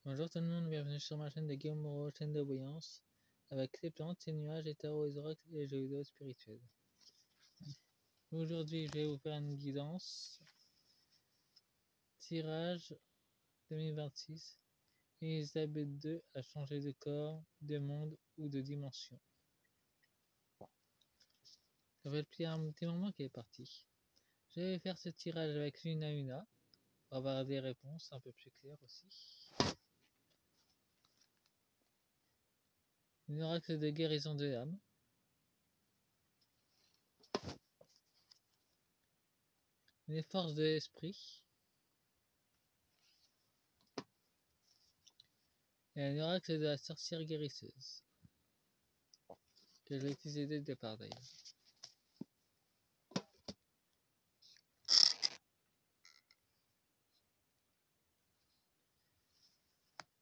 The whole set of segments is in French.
Bonjour tout le monde, bienvenue sur ma chaîne de Guillaume Moreau, chaîne de voyance, avec ces plantes, ces nuages, les tarots, les oracles et les jeux vidéo spirituels. Aujourd'hui, je vais vous faire une guidance, tirage 2026, Elisabeth II a changé de corps, de monde ou de dimension. Ça fait depuis un petit moment qu'elle est partie. Je vais faire ce tirage avec Luna Una, pour avoir des réponses un peu plus claires aussi. Une oracle de guérison de l'âme. Les forces de l'esprit. Et un oracle de la sorcière guérisseuse. Que je vais utiliser dès le départ d'ailleurs.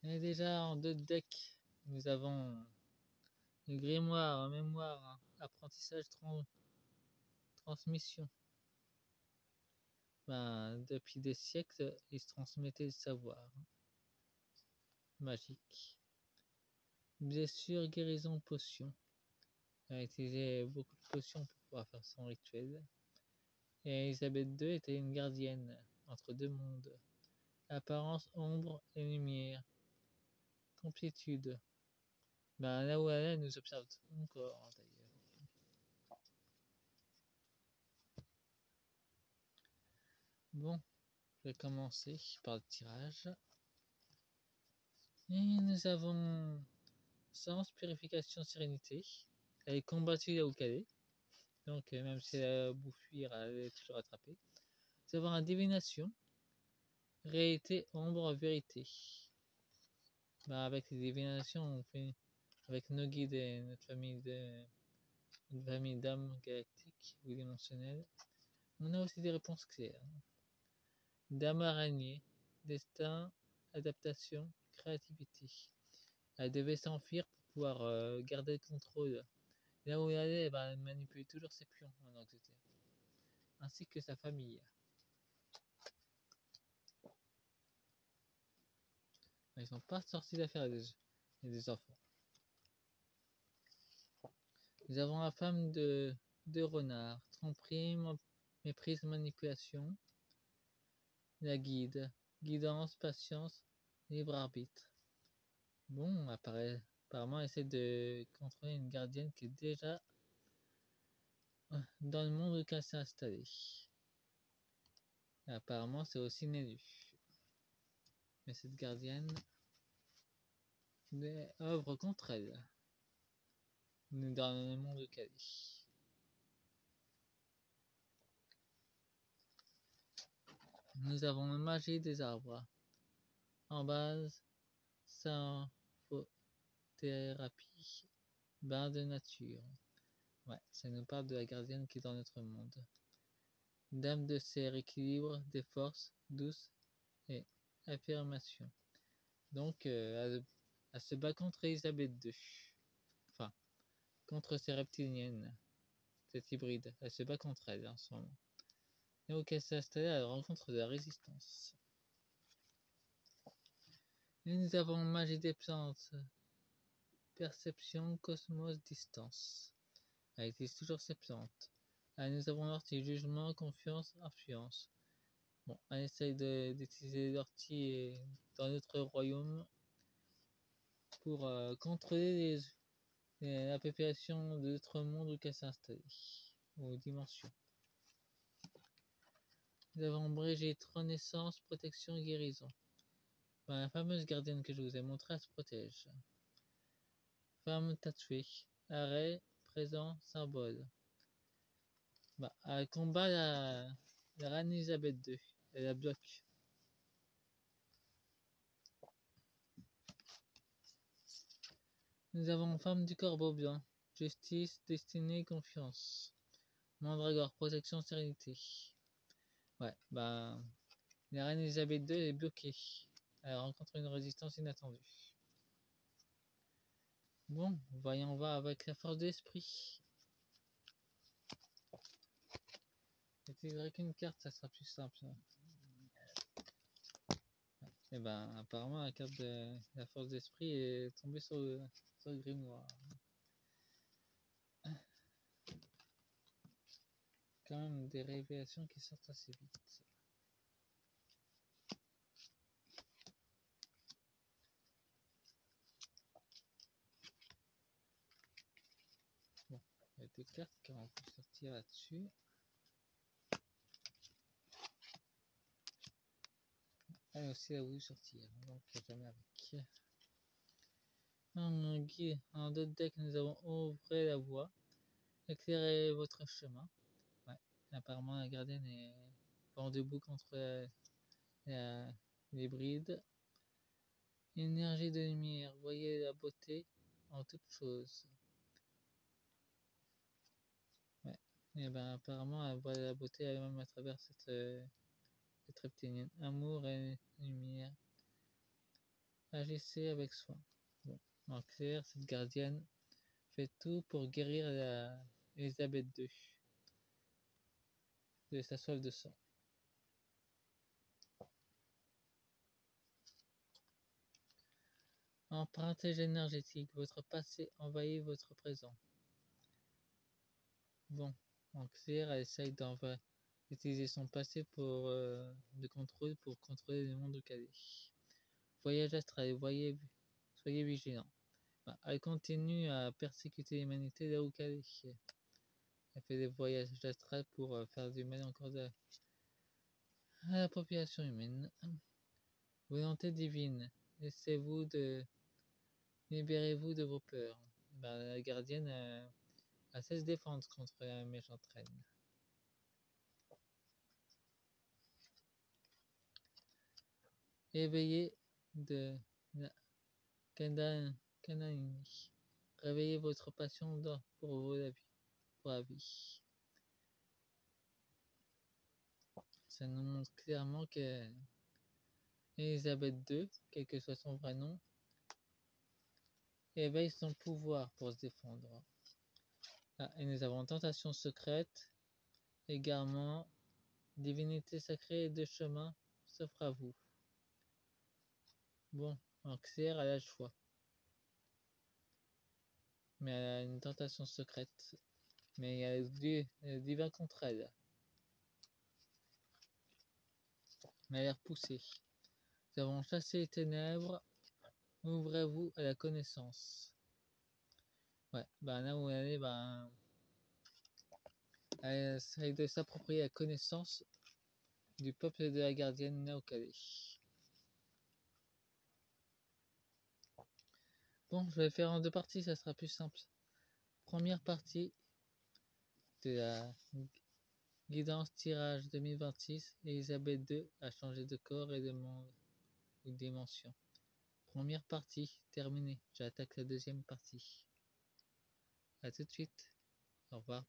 Et déjà en 2 decks, nous avons le grimoire, mémoire, apprentissage, transmission. Depuis des siècles, ils se transmettaient le savoir. Magique. Blessure, guérison, potion. Elle a utilisé beaucoup de potions pour pouvoir faire son rituel. Et Elisabeth II était une gardienne entre deux mondes. Apparence, ombre et lumière. Complétude. Là où elle est, elle nous observe encore d'ailleurs. Bon, je vais commencer par le tirage. Et nous avons Sens, Purification, Sérénité. Elle est combattue là où qu'elle est. Donc même si elle a beau fuir, elle est toujours attrapée. Nous avons la Divination. Réalité, ombre, vérité. Avec les divinations, on fait avec nos guides et notre famille d'âmes galactiques ou dimensionnelles. On a aussi des réponses claires. Dame araignée, destin, adaptation, créativité. Elle devait s'enfuir pour pouvoir garder le contrôle. Là où elle allait, elle manipulait toujours ses pions en Angleterre, ainsi que sa famille. Ils sont pas sortis d'affaires des enfants. Nous avons la femme de renard, tromperie, méprise, manipulation. La guide, guidance, patience, libre arbitre. Bon, apparemment, elle essaie de contrôler une gardienne qui est déjà dans le monde où elle s'est installée. Apparemment, c'est aussi une élue. Mais cette gardienne œuvre contre elle. Dans le monde de Kali. Nous avons la magie des arbres. En base, symphothérapie, bain de nature. Ouais, ça nous parle de la gardienne qui est dans notre monde. Dame de serre, équilibre, des forces, douce et affirmation. Donc, elle se bat contre Elisabeth II. Enfin, contre ces reptiliennes. Cette hybride. Elle se bat contre elle en ce moment. Et où elle s'est installée, elle rencontre de la résistance. Et nous avons magie des plantes. Perception, cosmos, distance. Elle utilise toujours ces plantes. Nous avons l'ortie, jugement, confiance, influence. Bon, elle essaye d'utiliser l'ortie dans notre royaume pour contrôler la population de notre monde où qu'elle s'est installée, aux dimensions. Nous avons Brigitte, renaissance, protection, guérison. La fameuse gardienne que je vous ai montrée, elle se protège. Femme tatouée, arrêt, présent, symbole. Elle combat la reine Elisabeth II. Elle la bloque. Nous avons femme du corbeau blanc. Justice, destinée, confiance. Mandragore, protection, sérénité. Ouais, la reine Elisabeth II est bloquée. Elle rencontre une résistance inattendue. Bon, voyons voir avec la force de l'esprit. J'utiliserai qu'une carte, ça sera plus simple. Et ben apparemment la carte de la force d'esprit est tombée sur le grimoire. Quand même des révélations qui sortent assez vite. Bon, il y a des cartes qui ont pu sortir là-dessus. Elle aussi a voulu sortir, donc jamais avec. En d'autres decks, nous avons Ouvrez la voie, éclairez votre chemin. Ouais. Apparemment, la gardienne est vent debout contre les brides. Énergie de lumière, voyez la beauté en toute chose. Ouais. Et ben apparemment, elle voit la beauté elle-même à travers cette reptilienne. Amour et lumière. Agissez avec soin. Bon. En clair, cette gardienne fait tout pour guérir Elisabeth II de sa soif de sang. Empruntage énergétique, votre passé envahit votre présent. Bon, en clair, elle essaye d'utiliser son passé de contrôle pour contrôler le monde au Calais. Voyage astral, soyez vigilants. Ben, elle continue à persécuter l'humanité là au Calais. Elle fait des voyages astrales pour faire du mal encore à la population humaine. Volonté divine, libérez-vous de vos peurs. Ben, la gardienne elle sait se défendre contre la méchante reine. Éveillez de la Kundalini. Réveillez votre passion pour la vie. Ça nous montre clairement que Elisabeth II, quel que soit son vrai nom, éveille son pouvoir pour se défendre. Ah, et nous avons tentation secrète, égarement, divinité sacrée et de chemin s'offre à vous. Bon, en clair, elle a le choix. Mais elle a une tentation secrète. Mais il y a le divin contre elle. Mais elle a l'air poussée. Nous avons chassé les ténèbres. Ouvrez-vous à la connaissance. Ouais, ben là où elle est, ben, elle essaye de s'approprier la connaissance du peuple de la gardienne Naokale. Bon, je vais faire en deux parties, ça sera plus simple. Première partie de la guidance tirage 2026. Elisabeth II a changé de corps et de monde ou de dimension. Première partie terminée. J'attaque la deuxième partie. A tout de suite. Au revoir.